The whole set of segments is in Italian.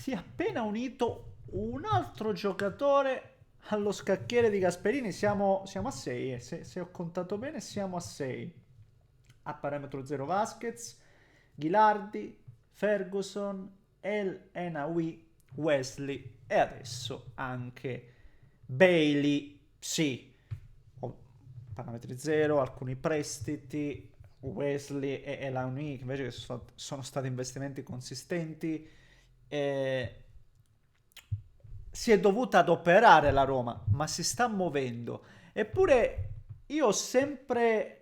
si è appena unito un altro giocatore allo scacchiere di Gasperini. Siamo a 6, se ho contato bene siamo a 6. A parametro 0 Vasquez, Ghilardi, Ferguson, El Enawi, Wesley e adesso anche Bailey. Sì, ho parametri 0, alcuni prestiti, Wesley e Elauni invece che sono stati investimenti consistenti. eh, si è dovuta adoperare la Roma, ma si sta muovendo. Eppure io ho sempre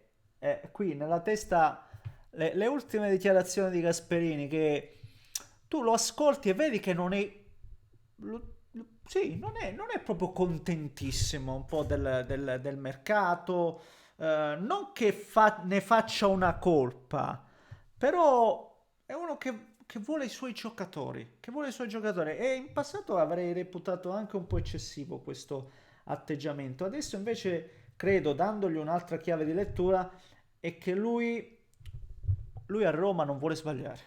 qui nella testa le ultime dichiarazioni di Gasperini che tu lo ascolti e vedi che non è... sì, non è proprio contentissimo un po' del mercato, non che ne faccia una colpa, però è uno che vuole i suoi giocatori, che vuole i suoi giocatori. E in passato avrei reputato anche un po' eccessivo questo atteggiamento. Adesso invece credo, dandogli un'altra chiave di lettura, è che lui a Roma non vuole sbagliare.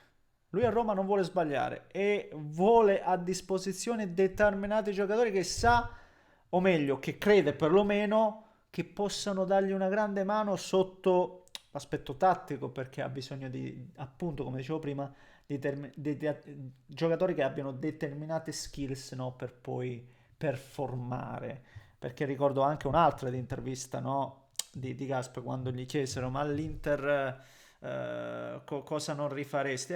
Lui a Roma non vuole sbagliare e vuole a disposizione determinati giocatori che sa, o meglio, che crede perlomeno che possano dargli una grande mano sotto l'aspetto tattico, perché ha bisogno di, appunto, come dicevo prima, giocatori che abbiano determinate skills, no, per poi performare. Perché ricordo anche un'altra di intervista, no, di Gasper quando gli chiesero ma all'Inter cosa non rifaresti?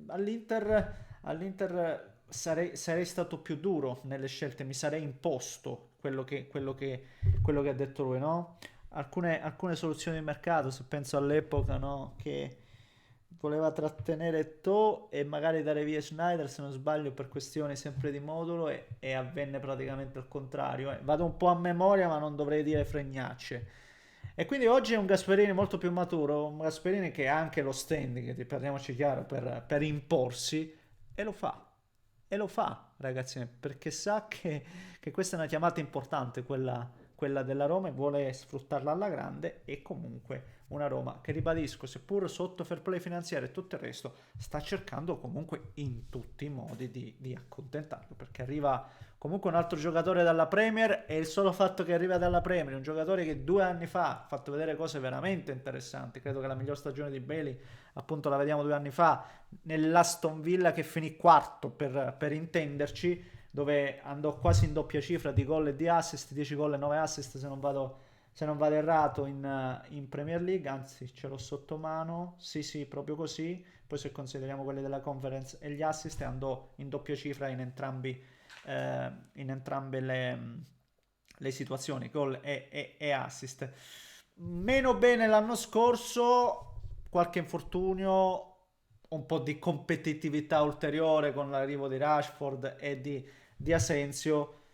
All'Inter sarei stato più duro nelle scelte, mi sarei imposto quello che ha detto lui, no? Alcune soluzioni di mercato, se penso all'epoca, no? Che voleva trattenere To e magari dare via Schneider, se non sbaglio, per questioni sempre di modulo e avvenne praticamente il contrario. Vado un po' a memoria, ma non dovrei dire fregnacce. E quindi oggi è un Gasperini molto più maturo, un Gasperini che ha anche lo standing, parliamoci chiaro, per imporsi e lo fa. E lo fa, ragazzi, perché sa che questa è una chiamata importante, quella della Roma, e vuole sfruttarla alla grande. E comunque una Roma che, ribadisco, seppur sotto fair play finanziario e tutto il resto, sta cercando comunque in tutti i modi di accontentarlo, perché arriva comunque un altro giocatore dalla Premier, e il solo fatto che arriva dalla Premier, un giocatore che 2 anni fa ha fatto vedere cose veramente interessanti, credo che la miglior stagione di Bailey appunto la vediamo 2 anni fa nell'Aston Villa, che finì quarto per intenderci, dove andò quasi in doppia cifra di gol e di assist, 10 gol e 9 assist se non vado errato in Premier League, anzi ce l'ho sotto mano, sì sì, proprio così. Poi se consideriamo quelli della Conference e gli assist, andò in doppia cifra in entrambe le situazioni, gol e assist. Meno bene l'anno scorso, qualche infortunio, un po' di competitività ulteriore con l'arrivo di Rashford e di Asensio,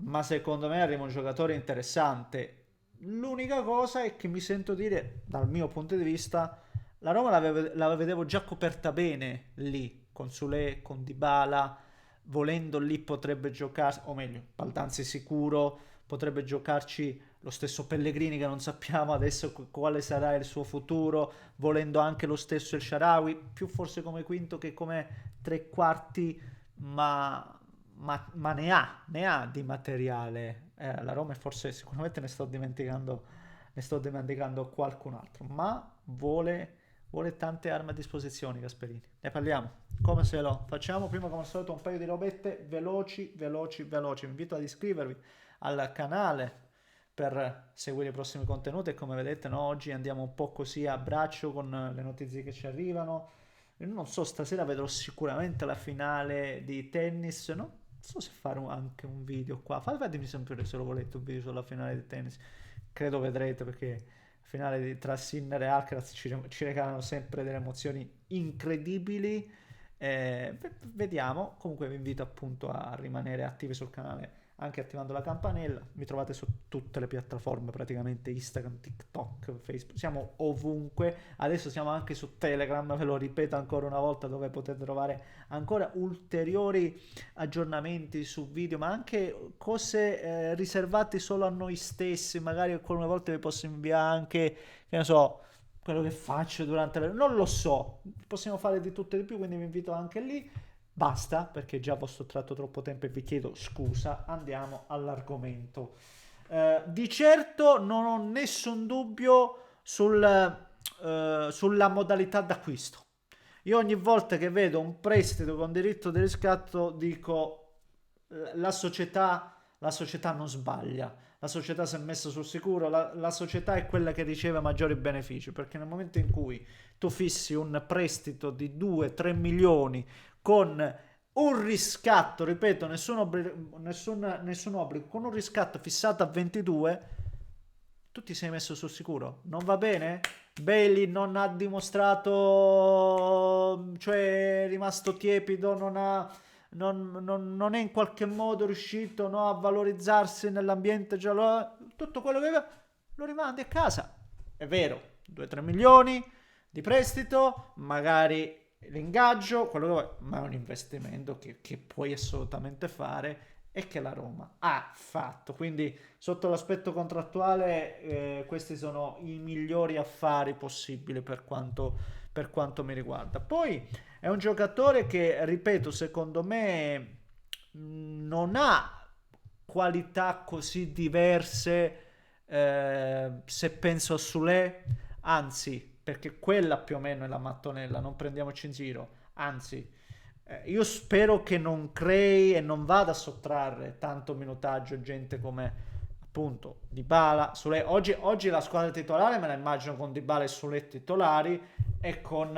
ma secondo me arriva un giocatore interessante. L'unica cosa è che mi sento dire, dal mio punto di vista, la Roma la vedevo già coperta bene lì, con Sule, con Dybala, volendo lì potrebbe giocare, o meglio, Baldanzi sicuro, potrebbe giocarci lo stesso Pellegrini, che non sappiamo adesso quale sarà il suo futuro, volendo anche lo stesso El Shaarawy, più forse come quinto che come tre quarti, ma ne ha di materiale. La Roma, e forse sicuramente ne sto dimenticando qualcun altro, ma vuole tante armi a disposizione Gasperini. Ne parliamo. Come se lo facciamo? Prima, come al solito, un paio di robette veloci, veloci, veloci. Vi invito ad iscrivervi al canale per seguire i prossimi contenuti, e come vedete, no, oggi andiamo un po' così a braccio con le notizie che ci arrivano. Non so, stasera vedrò sicuramente la finale di tennis, no? Non so se fare anche un video qua. Fatemi sempre, se lo volete, un video sulla finale di tennis. Credo vedrete, perché la finale tra Sinner e Alcaraz ci regalano sempre delle emozioni incredibili. Vediamo. Comunque vi invito appunto a rimanere attivi sul canale, anche attivando la campanella. Mi trovate su tutte le piattaforme, praticamente Instagram, TikTok, Facebook, siamo ovunque. Adesso siamo anche su Telegram, ve lo ripeto ancora una volta, dove potete trovare ancora ulteriori aggiornamenti su video, ma anche cose riservate solo a noi stessi. Magari alcune volte vi posso inviare anche, che ne so, quello che faccio durante non lo so, possiamo fare di tutto e di più, quindi vi invito anche lì. Basta, perché già vi ho sottratto troppo tempo e vi chiedo scusa, andiamo all'argomento. Di certo non ho nessun dubbio sulla modalità d'acquisto. Io ogni volta che vedo un prestito con diritto di riscatto dico la società non sbaglia, la società si è messa sul sicuro, la società è quella che riceve maggiori benefici, perché nel momento in cui tu fissi un prestito di 2-3 milioni con un riscatto, ripeto, nessun obbligo, con un riscatto fissato a 22, tu ti sei messo sul sicuro. Non va bene? Bailey non ha dimostrato, cioè è rimasto tiepido, non è in qualche modo riuscito, no, a valorizzarsi nell'ambiente giallo, tutto quello che aveva, lo rimandi a casa. È vero, 2-3 milioni di prestito, magari l'ingaggio, quello che vuoi, ma è un investimento che puoi assolutamente fare e che la Roma ha fatto. Quindi sotto l'aspetto contrattuale questi sono i migliori affari possibili per quanto mi riguarda. Poi è un giocatore che, ripeto, secondo me non ha qualità così diverse se penso a Sule, anzi, perché quella più o meno è la mattonella, non prendiamoci in giro, anzi, io spero che non crei e non vada a sottrarre tanto minutaggio a gente come appunto Dybala, Sule. Oggi la squadra titolare me la immagino con Dybala e Sule titolari e con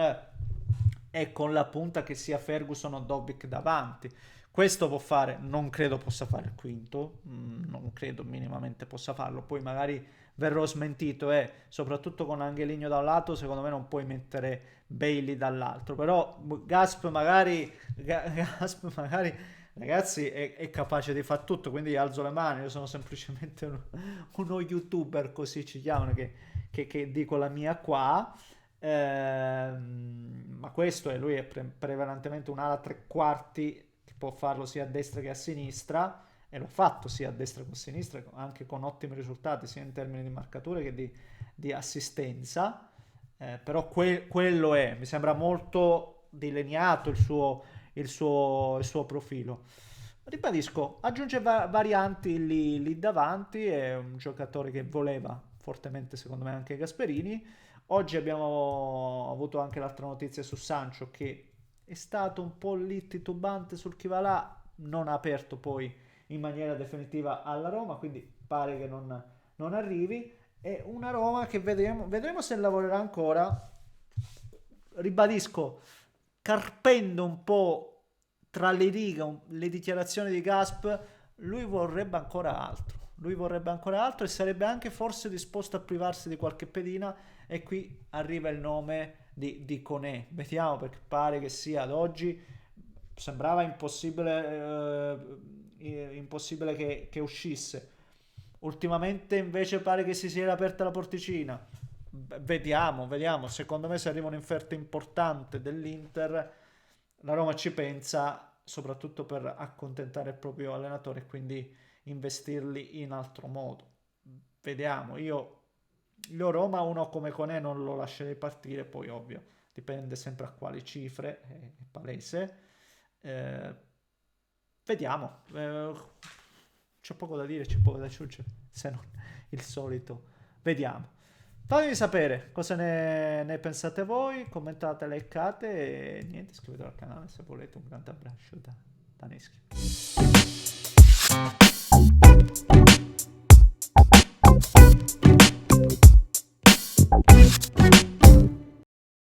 la punta che sia Ferguson o Dobbik davanti. Questo può fare, non credo possa fare il quinto, non credo minimamente possa farlo, poi magari verrò smentito e soprattutto con Angeligno da un lato, secondo me non puoi mettere Bailey dall'altro, però Gasp magari ragazzi è capace di fare tutto, quindi alzo le mani, io sono semplicemente uno youtuber, così ci chiamano, che dico la mia qua. Ma questo è, lui è prevalentemente un'ala tre quarti che può farlo sia a destra che a sinistra e l'ho fatto sia a destra che a sinistra anche con ottimi risultati sia in termini di marcature che di assistenza. Però quello è, mi sembra molto delineato il suo profilo. Ribadisco, aggiunge varianti lì davanti, è un giocatore che voleva fortemente secondo me anche Gasperini. Oggi abbiamo avuto anche l'altra notizia su Sancho che è stato un po' lì titubante sul chi va là, non ha aperto poi in maniera definitiva alla Roma, quindi pare che non arrivi. È una Roma che vedremo se lavorerà ancora. Ribadisco, carpendo un po' tra le righe le dichiarazioni di Gasp, lui vorrebbe ancora altro. Lui vorrebbe ancora altro e sarebbe anche forse disposto a privarsi di qualche pedina. E qui arriva il nome di Koné. Vediamo, perché pare che sia ad oggi. Sembrava impossibile che uscisse. Ultimamente invece pare che si sia aperta la porticina. Vediamo. Secondo me se arriva un'offerta importante dell'Inter, la Roma ci pensa soprattutto per accontentare il proprio allenatore e quindi investirli in altro modo. Vediamo, io Roma uno come Conè non lo lascerei partire, poi ovvio, dipende sempre a quali cifre, è palese. Eh, Vediamo, c'è poco da dire, c'è poco da aggiungere, se non il solito. Vediamo. Fatemi sapere cosa ne pensate voi, commentate, likeate e niente, iscrivetevi al canale se volete. Un grande abbraccio da Neschi.